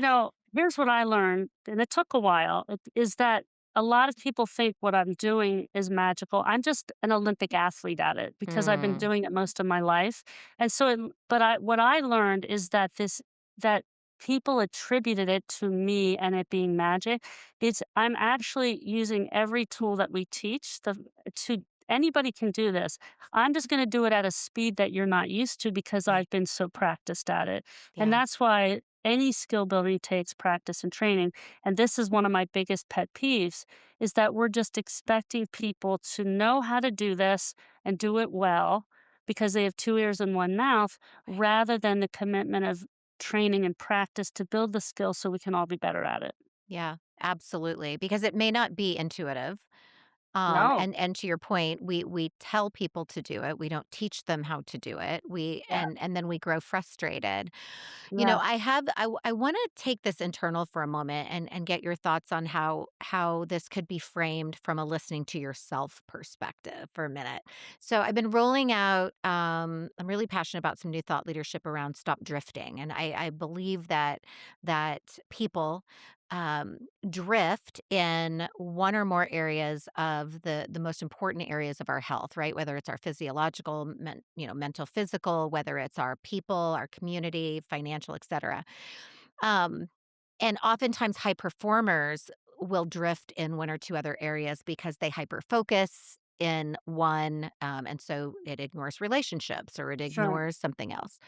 here's what I learned, and it took a while, is that a lot of people think what I'm doing is magical. I'm just an Olympic athlete at it because I've been Mm, doing it most of my life. And so, what I learned is that that people attributed it to me and it being magic. I'm actually using every tool that we teach to anybody can do this. I'm just going to do it at a speed that you're not used to because right, I've been so practiced at it. And yeah, that's why any skill building takes practice and training. And this is one of my biggest pet peeves is that we're just expecting people to know how to do this and do it well because they have two ears and one mouth right. rather than the commitment of training and practice to build the skill so we can all be better at it. Yeah, absolutely, because it may not be intuitive. No. And to your point, we tell people to do it. We don't teach them how to do it. We Yeah. and then we grow frustrated. You know, Yeah. I want to take this internal for a moment and get your thoughts on how this could be framed from a listening to yourself perspective for a minute. So I've been rolling out. I'm really passionate about some new thought leadership around stop drifting, and I believe that people um, drift in one or more areas of the most important areas of our health, right? Whether it's our physiological, mental, physical, whether it's our people, our community, financial, etc. Um, and oftentimes, high performers will drift in one or two other areas because they hyper focus in one, and so it ignores relationships or it Sure. ignores something else.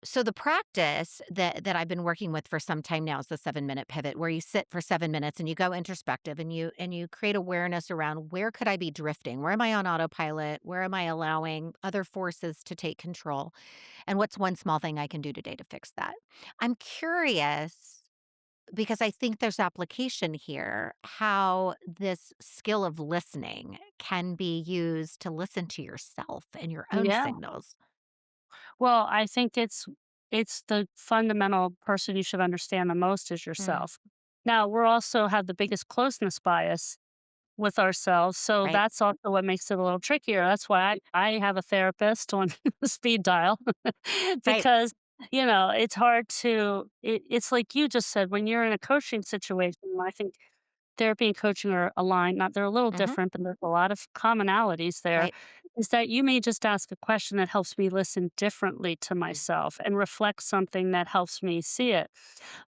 So the practice that I've been working with for some time now is the 7-minute pivot where you sit for 7 minutes and you go introspective and you create awareness around where could I be drifting? Where am I on autopilot? Where am I allowing other forces to take control? And what's one small thing I can do today to fix that? I'm curious because I think there's application here how this skill of listening can be used to listen to yourself and your own Yeah. signals. Well, I think it's the fundamental person you should understand the most is Mm, yourself. Now, we're also have the biggest closeness bias with ourselves, so right, that's also what makes it a little trickier. That's why I have a therapist on speed dial right. because, it's hard it's like you just said, when you're in a coaching situation, I think therapy and coaching are aligned. Not they're a little Mhm. different, but there's a lot of commonalities there. Right. Is that you may just ask a question that helps me listen differently to Mm, myself and reflect something that helps me see it.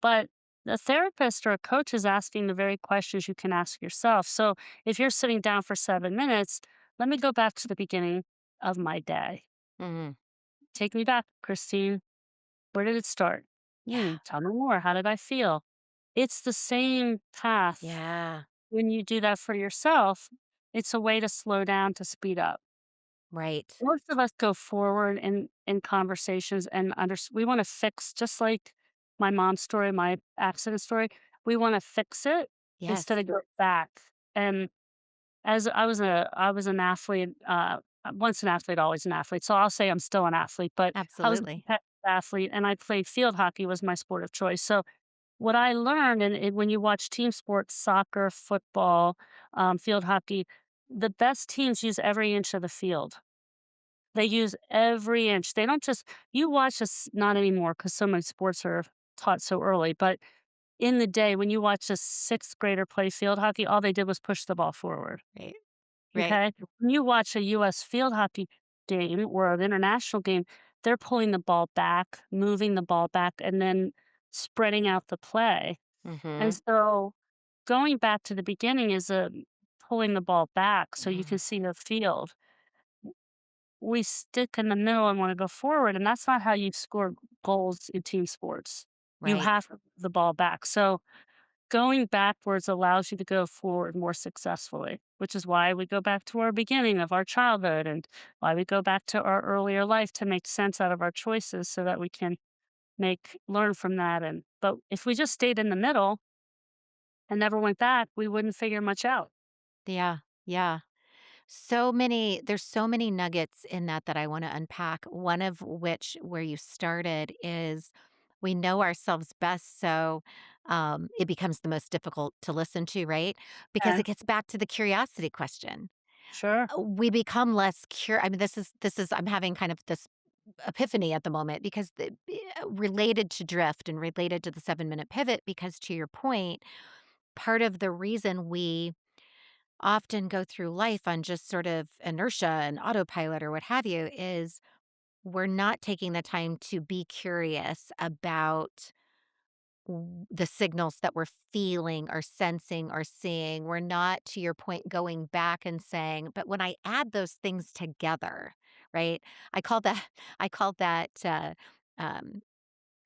But the therapist or a coach is asking the very questions you can ask yourself. So if you're sitting down for 7 minutes, let me go back to the beginning of my day. mhm. Take me back, Christine. Where did it start? Yeah. Tell me more. How did I feel? It's the same path Yeah. when you do that for yourself, it's a way to slow down, to speed up. Right. Most of us go forward in conversations and we wanna fix just like my mom's story, my accident story, we wanna fix it instead Yes. of go back. And as I was an athlete, once an athlete, always an athlete, so I'll say I'm still an athlete, but I was a Absolutely. competitive athlete and I played field hockey was my sport of choice. So what I learned, and when you watch team sports, soccer, football, field hockey, the best teams use every inch of the field. They use every inch. They don't just, you watch this, not anymore because so many sports are taught so early, but in the day when you watch a sixth grader play field hockey, all they did was push the ball forward. Right. Right. Okay. When you watch a US field hockey game or an international game, they're pulling the ball back, moving the ball back, and then spreading out the play. And Mhm. so going back to the beginning is, pulling the ball back so you can Mm, see the field. We stick in the middle and wanna go forward, and that's not how you score goals in team sports. You right. have the ball back. So going backwards allows you to go forward more successfully, which is why we go back to our beginning of our childhood and why we go back to our earlier life to make sense out of our choices so that we can learn from that. And but if we just stayed in the middle and never went back, we wouldn't figure much out. Yeah. Yeah. There's so many nuggets in that I want to unpack. One of which, where you started, is we know ourselves best. So it becomes the most difficult to listen to, right? Because Yeah, it gets back to the curiosity question. sure. We become less curious. I mean, I'm having kind of this epiphany at the moment because related to drift and related to the 7-minute pivot, because to your point, part of the reason we often go through life on just sort of inertia and autopilot or what have you is we're not taking the time to be curious about the signals that we're feeling or sensing or seeing. We're not, to your point, going back and saying, but when I add those things together, right? I call that, I call that, um,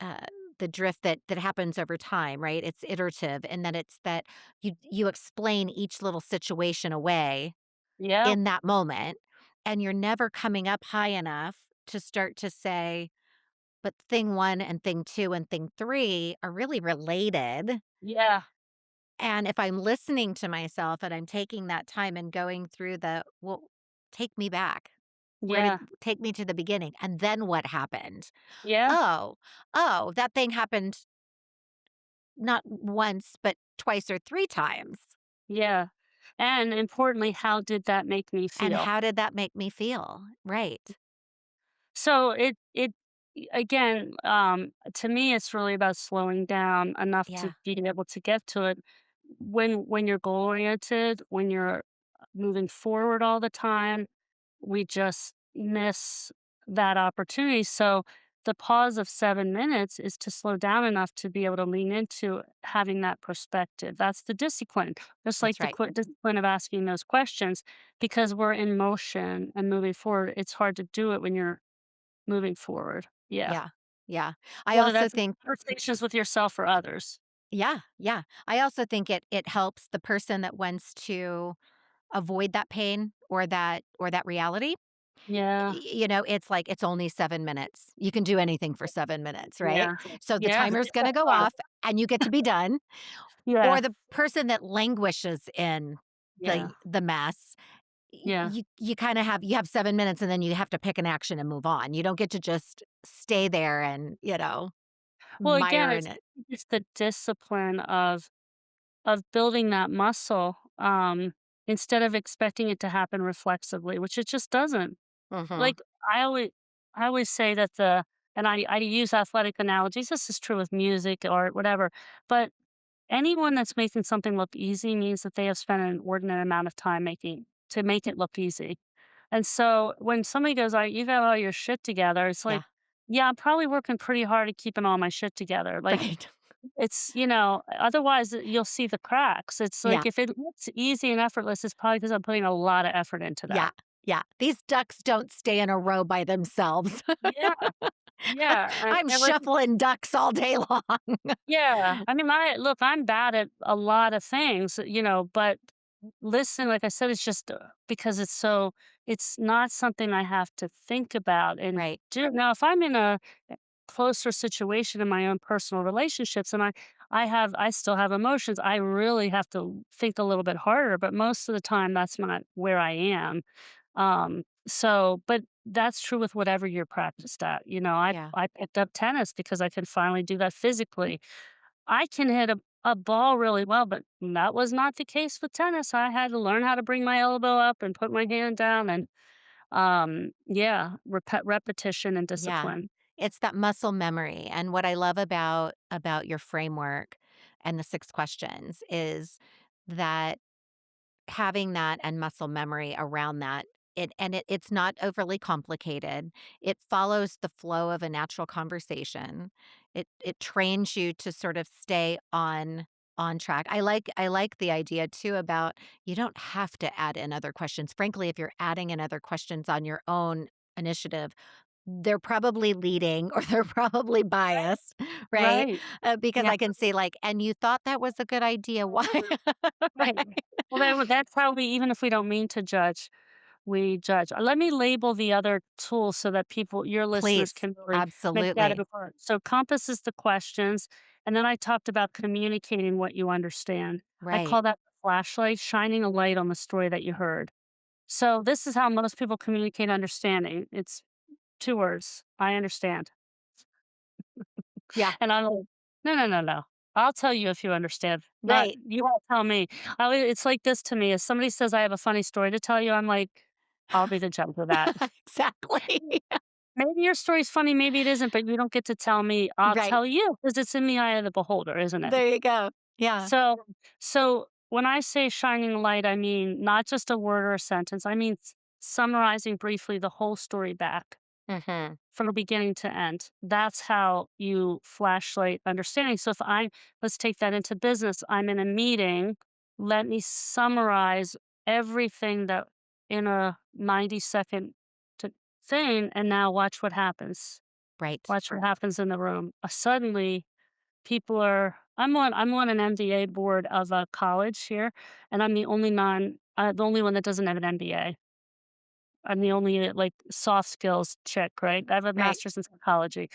uh, the drift that happens over time, right? It's iterative, and then it's that you explain each little situation away Yeah, in that moment, and you're never coming up high enough to start to say, "But thing 1 and thing 2 and thing 3 are really related." yeah, And if I'm listening to myself and I'm taking that time and going through "Well, take me back. Where did yeah, take me to the beginning, and then what happened? yeah, Oh, oh, that thing happened not once, but twice or 3 times. yeah. And importantly, how did that make me And feel? how did that make me feel?" Right. So again, to me, it's really about slowing down enough to Yeah, be able to get to it. When you're goal oriented, when you're moving forward all the time, we just miss that opportunity. So the pause of 7 minutes is to slow down enough to be able to lean into having that perspective. That's the discipline, just like that's the right. discipline of asking those questions, because we're in motion and moving forward. It's hard to do it when you're moving forward. Yeah. Yeah, yeah. I Whether also that's think conversations with yourself or others. yeah, yeah. I also think it helps the person that wants to avoid that pain or that reality. Yeah. It's like, it's only 7 minutes. You can do anything for 7 minutes, right? Yeah. So the Yeah. timer's gonna go off and you get to be done. Yeah. Or the person that languishes in Yeah. the mess, Yeah. you kinda have 7 minutes and then you have to pick an action and move on. You don't get to just stay there and, Well, again, mire in it. it's the discipline of building that muscle, instead of expecting it to happen reflexively, which it just doesn't. Mhm. Like, I always I always say that I use athletic analogies. This is true with music or whatever, but anyone that's making something look easy means that they have spent an inordinate amount of time making to make it look easy. And so when somebody goes, "You got all your shit together," it's like, Yeah, yeah, I'm probably working pretty hard at keeping all my shit together. Like, right. otherwise you'll see the cracks. It's Yeah, like if it looks easy and effortless, it's probably because I'm putting a lot of effort into yeah, that. yeah. These ducks don't stay in a row by themselves. Yeah, yeah, I'm and like shuffling ducks all day long. yeah, I mean, I'm bad at a lot of things, but listen, like I said, it's just because it's not something I have to think about and Right. do. Now, if I'm in a closer situation in my own personal relationships and I still have emotions, I really have to think a little bit harder, but most of the time that's not where I am. But that's true with whatever you're practiced at. Yeah. I picked up tennis because I could finally do that physically. I can hit a ball really well, but that was not the case with tennis. I had to learn how to bring my elbow up and put my hand down and yeah, repetition and Yeah. discipline. It's that muscle memory, and what I love about your framework and the 6 questions is that having that and muscle memory around that, it's not overly complicated. It follows the flow of a natural conversation. It trains you to sort of stay on track. I like the idea too about you don't have to add in other questions. Frankly, if you're adding in other questions on your own initiative, they're probably leading or they're probably biased, right? Right. Because Yeah. I can see like, and you thought that was a good idea. Why? Right. Right. Well, that's how we, even if we don't mean to judge, we judge. Let me label the other tools so that your listeners Please. can really make that a Absolutely. big part. So compass is the questions, and then I talked about communicating what you understand. I Right. call that the flashlight, shining a light on the story that you heard. So this is how most people communicate understanding. It's 2 words, "I understand." Yeah. And I'm like, "No, no, no, no. I'll tell you if you understand, not Right. you won't tell me." It's like this to me, if somebody says, "I have a funny story to tell you," I'm like, "I'll be the judge of that." Exactly. Maybe your story's funny, maybe it isn't, but you don't get to tell me. I'll Right. tell you because it's in the eye of the beholder, isn't it? There you go. Yeah. So when I say shining light, I mean not just a word or a sentence. I mean summarizing briefly the whole story back Hmm. from the beginning to end. That's how you flashlight understanding. So if let's take that into business. I'm in a meeting. Let me summarize everything that in a 90-second thing, and now watch what happens. Right. Watch what happens in the room. Suddenly, I'm on an MBA board of a college here, and I'm the only one that doesn't have an MBA. I'm the only, like, soft skills chick, right? I have a Right. master's in psychology.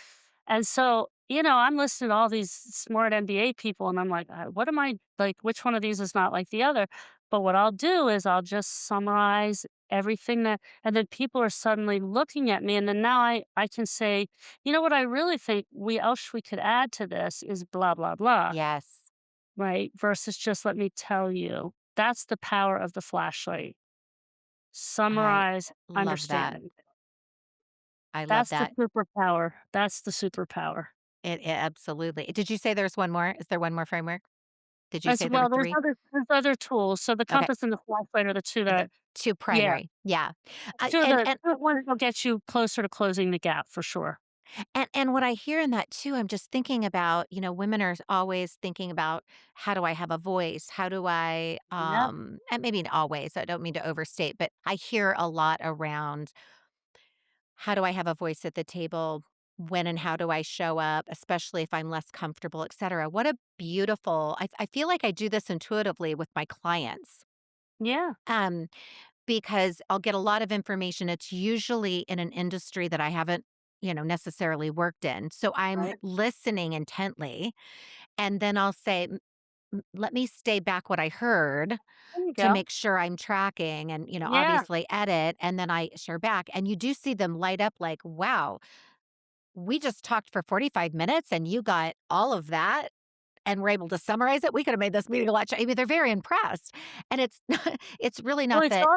And so, I'm listening to all these smart MBA people, and I'm like, what am I like, which one of these is not like the other? But what I'll do is I'll just summarize everything and then people are suddenly looking at me. And then now I can say, what I really think we could add to this is blah, blah, blah, Yes. right? Versus just let me tell you. That's the power of the flashlight. I Summarize love that. understanding. I love That's the that. superpower. That's the superpower. It absolutely. Did you say there's one more? Is there one more framework? Did you As say there were well, 3? there's other tools. So the Okay. compass and the flashlight are the 2 The that 2 yeah, primary. Yeah. 2 of And the 2 ones that'll get you closer to closing the gap for sure. and what I hear in that too, I'm just thinking about, women are always thinking about how do I have a voice? How do I Yep. and maybe not always, I don't mean to overstate, but I hear a lot around how do I have a voice at the table? When and how do I show up, especially if I'm less comfortable, et cetera. What a beautiful I feel like I do this intuitively with my clients. Yeah. Um, because I'll get a lot of information. It's usually in an industry that I haven't, necessarily worked in. So I'm Right. listening intently, and then I'll say, Let me stay back what I heard There you to go. make sure I'm tracking and, Yeah. obviously edit, and then I share back. And you do see them light up like, wow, we just talked for 45 minutes and you got all of that and we're able to summarize it. We could have made this meeting a lot. I mean, they're very impressed. And it's it's really Well, not that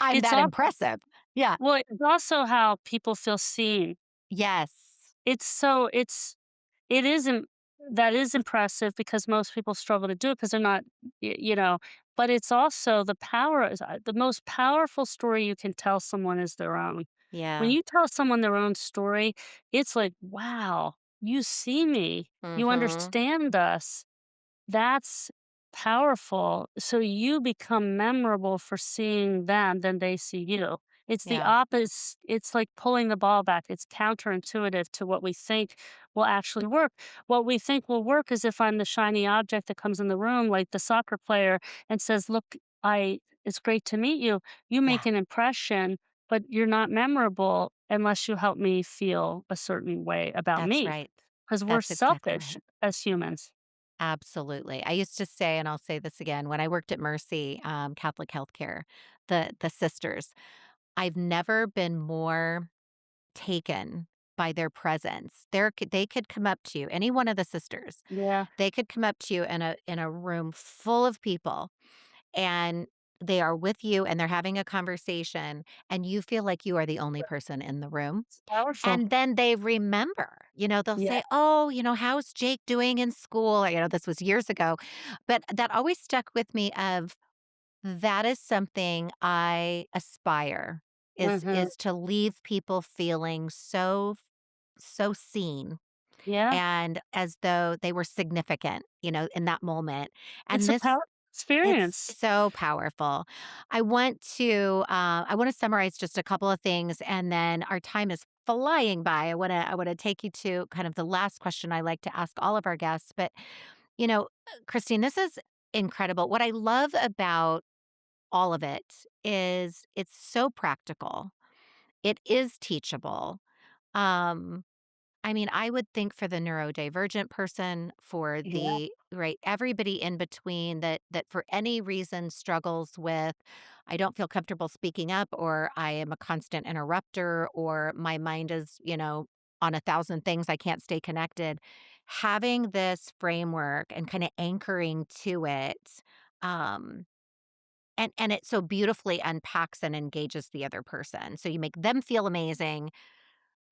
I'm it's that also impressive. Yeah. it's also how people feel seen. Yes. It isn't that is impressive because most people struggle to do it because they're not, but it's also the most powerful story you can tell someone is their own. When Yeah. you tell someone their own story, it's like, wow, you see me, you Mhm. understand us. That's powerful. So you become memorable for seeing them than they see you. It's the Yeah. opposite. It's like pulling the ball back. It's counterintuitive to what we think will actually work. What we think will work is if I'm the shiny object that comes in the room, like the soccer player, and says, "Look, it's great to meet you." You make Yeah. an impression, but you're not memorable unless you help me feel a certain way about That's me, right. because we're That's exactly selfish right. as humans. Absolutely. I used to say, and I'll say this again, when I worked at Mercy, Catholic Healthcare, the sisters, I've never been more taken by their presence. They could come up to you, any one of the sisters. Yeah. They could come up to you in a room full of people and they are with you and they're having a conversation and you feel like you are the only person in the room. It's powerful. And then they remember, they'll Yeah. say, "Oh, how's Jake doing in school?" This was years ago, but that always stuck with me of that is something I aspire Mhm. is to leave people feeling so seen Yeah. and as though they were significant, in that moment. It's And a this power. It's experience. so powerful. I want to summarize just a couple of things, and then our time is flying by. I want to take you to kind of the last question I like to ask all of our guests. But Christine, this is incredible. What I love about all of it is it's so practical. It is teachable. Um, I mean, I would think for the neurodivergent person, for Yeah. the right, everybody in between that for any reason struggles with, I don't feel comfortable speaking up, or I am a constant interrupter, or my mind is, on a thousand things, I can't stay connected. Having this framework and kind of anchoring to it, um, and it so beautifully unpacks and engages the other person. So you make them feel amazing,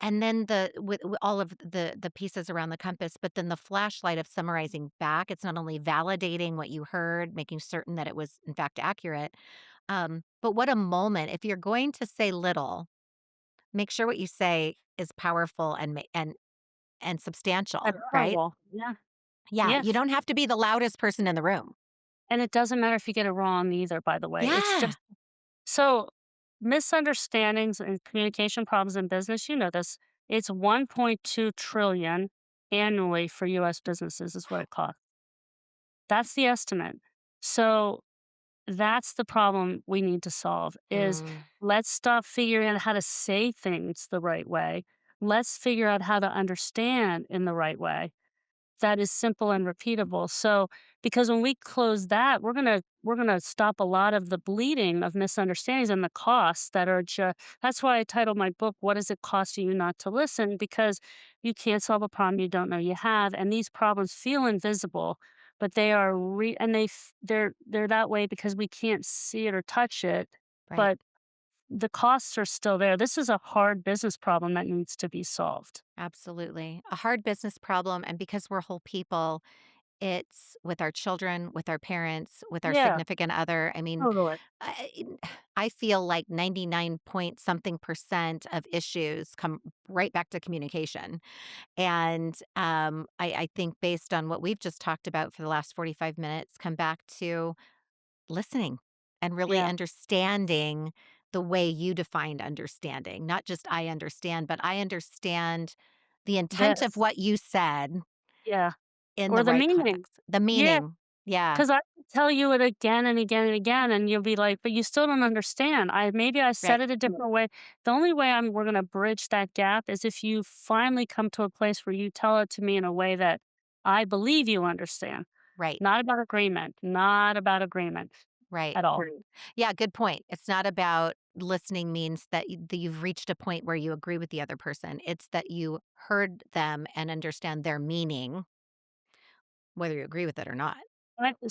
and then with all of the pieces around the compass, but then the flashlight of summarizing back, it's not only validating what you heard, making certain that it was in fact accurate, but what a moment. If you're going to say little, make sure what you say is powerful and substantial, right? Adorable. Yeah. Yeah, Yeah. you don't have to be the loudest person in the room. And it doesn't matter if you get it wrong either, by the way. It's Yeah, just so misunderstandings and communication problems in business, you know this. It's 1.2 trillion annually for US businesses is what it costs. That's the estimate. So that's the problem we need to solve is mm, let's stop figuring out how to say things the right way. Let's figure out how to understand in the right way that is simple and repeatable. So, because when we close that, we're gonna stop a lot of the bleeding of misunderstandings and the costs that are just. That's why I titled my book "What Is It Costing You Not to Listen?" Because you can't solve a problem you don't know you have, and these problems feel invisible, but they are and they're that way because we can't see it or touch it, right. but the costs are still there. This is a hard business problem that needs to be solved. Absolutely. A hard business problem. And because we're whole people, it's with our children, with our parents, with our Yeah, significant other. I mean, totally. I I feel like 99 point something percent of issues come right back to communication. And I think based on what we've just talked about for the last 45 minutes, come back to listening and really Yeah. understanding the way you defined understanding. Not just I understand, but I understand the intent of This. what you said Yeah. in Or the the right meaning. context. The Yeah, meaning. Yeah, 'cause I could tell you it again and again and again, and you'll be like, "But you still don't understand. Maybe I said right, it a different way." The only way we're gonna bridge that gap is if you finally come to a place where you tell it to me in a way that I believe you understand. right, Not about agreement right. at all. Right. Yeah, good point. It's not about listening means that you've reached a point where you agree with the other person. It's that you heard them and understand their meaning, whether you agree with it or not.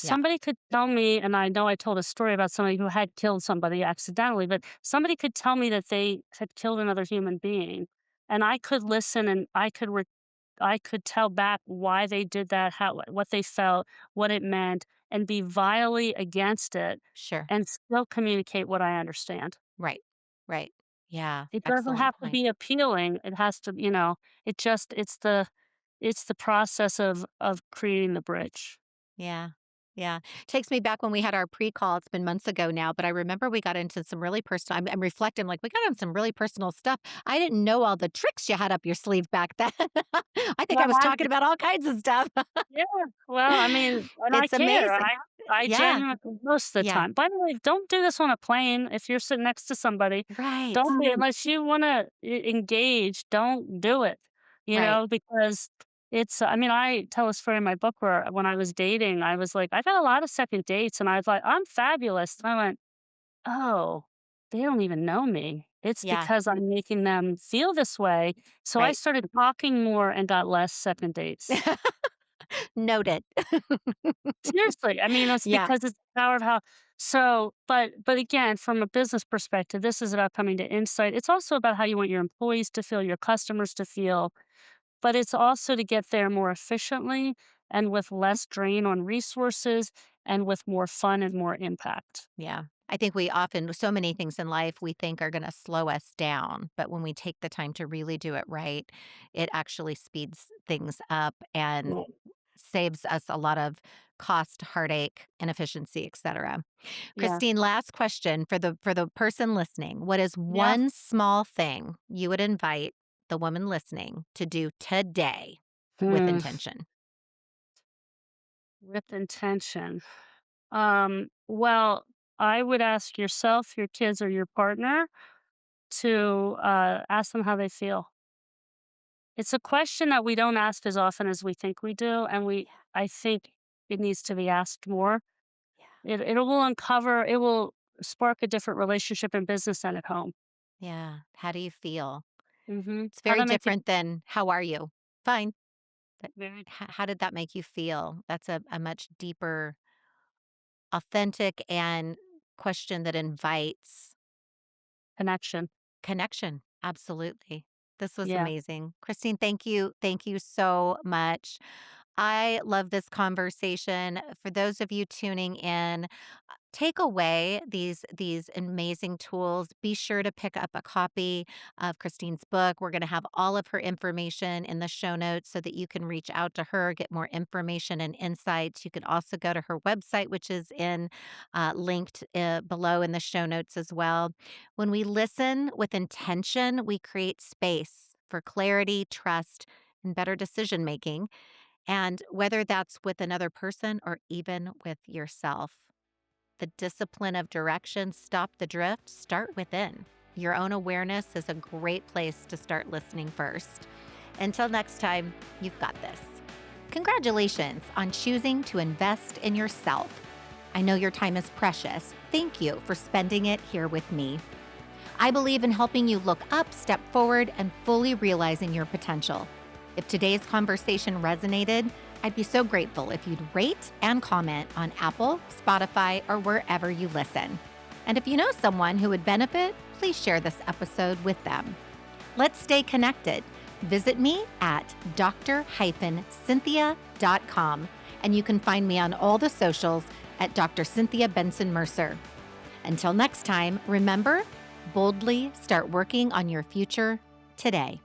Yeah, Somebody could tell me, and I know I told a story about somebody who had killed somebody accidentally, but somebody could tell me that they had killed another human being, and I could listen and I could tell back why they did that, how what they felt, what it meant, and be vilely against it, sure. and still communicate what I understand. Right, right. Yeah, It doesn't excellent have to point. be appealing. It has to, it's the process of creating the bridge. Yeah. Yeah. Takes me back when we had our pre-call. It's been months ago now, but I remember we got into some really personal. I'm reflecting, like, we got on some really personal stuff. I didn't know all the tricks you had up your sleeve back then. I think I was talking about all kinds of stuff. Yeah, well, I mean, and I It's care. amazing. I Yeah. genuinely most of the Yeah. time. By the way, don't do this on a plane if you're sitting next to somebody. Right. Don't be unless you wanna engage, don't do it, Right. because I mean, I tell a story in my book where when I was dating, I was like, "I got a lot of second dates," and I was like, "I'm fabulous." And I went, "Oh, they don't even know me. It's Yeah. because I'm making them feel this way." So I Right. started talking more and got less second dates. Noted. Seriously, I mean, it's Yeah. because it's the power of how but again, from a business perspective, this is about coming to insight. It's also about how you want your employees to feel, your customers to feel, but it's also to get there more efficiently and with less drain on resources and with more fun and more impact. Yeah. I think we often, so many things in life we think are going to slow us down. But when we take the time to really do it right, it actually speeds things up and Yeah. saves us a lot of cost, heartache, inefficiency, etc. Yeah. Christine, last question for the person listening. What is Yeah. one small thing you would invite the woman listening to do today with Hmm. intention? With intention. Well, I would ask yourself, your kids, or your partner to ask them how they feel. It's a question that we don't ask as often as we think we do, and Yeah, I think it needs to be asked more. yeah, It will spark a different relationship in business and at home. yeah. How do you feel? It's How very that make you different than how are you? Fine. But very how did that make you feel? That's a much deeper, authentic, and question that invites connection. connection. Absolutely. This was Yeah. amazing. Christine, thank you. Thank you so much. I love this conversation. For those of you tuning in, take away these amazing tools. Be sure to pick up a copy of Christine's book. We're going to have all of her information in the show notes so that you can reach out to her, get more information and insights. You can also go to her website, which is in linked below in the show notes as well. When we listen with intention, we create space for clarity, trust, and better decision making. And whether that's with another person or even with yourself, the discipline of direction, stop the drift, start within. Your own awareness is a great place to start listening first. Until next time, you've got this. Congratulations on choosing to invest in yourself. I know your time is precious. Thank you for spending it here with me. I believe in helping you look up, step forward, and fully realizing your potential. If today's conversation resonated, I'd be so grateful if you'd rate and comment on Apple, Spotify, or wherever you listen. And if you know someone who would benefit, please share this episode with them. Let's stay connected. Visit me at dr-cynthia.com, and you can find me on all the socials at Dr. Cynthia Bentzen-Mercer. Until next time, remember, boldly start working on your future today.